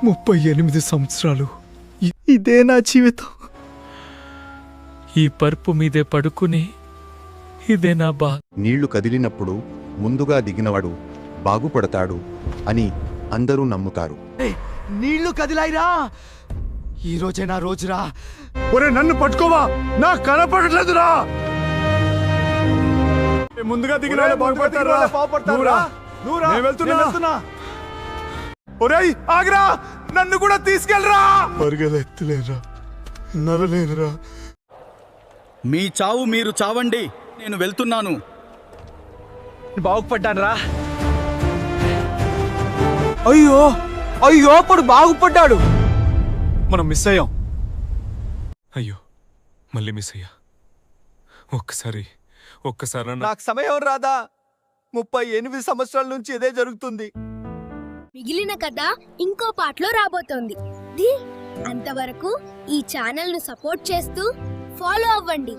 38 సంవత్సరాలు ఇదే నా జీవితం. ఈ పరుపు మీదే పడుకుని ఇదే నా నీళ్లు కదిలినప్పుడు ముందుగా దిగినవాడు బాగుపడతాడు అని అందరూ నమ్ముతారు. నీళ్లు కదిలాయిరా, ఈ రోజే నా రోజురా. ఒరే నన్ను పట్టుకోవా, నా కనపడలేదురా. ముందుగా దిగిన వాళ్ళు బాగుపడతారా? నేను వెళ్తున్నా. ఒరేయ్ ఆగ్రా, నన్ను కూడా తీసుకెళ్ళరా. పరుగెత్తలేరా, నడలేనురా. మీ చావు మీరు చావండి, నేను వెళ్తున్నాను. బాగుపడ్డానరా. అయ్యో అయ్యో, అప్పుడు బాగుపడ్డాడు. మనం మిస్ అయ్యాం. అయ్యో మళ్ళీ మిస్ అయ్యా. ఒక్కసారి నాకు సమయం రాదా? 38 సంవత్సరాల నుంచి ఇదే జరుగుతుంది. మిగిలిన కథ ఇంకో పాటలో రాబోతోంది. అంతవరకు ఈ ఛానల్ ను సపోర్ట్ చేస్తూ ఫాలో అవ్వండి.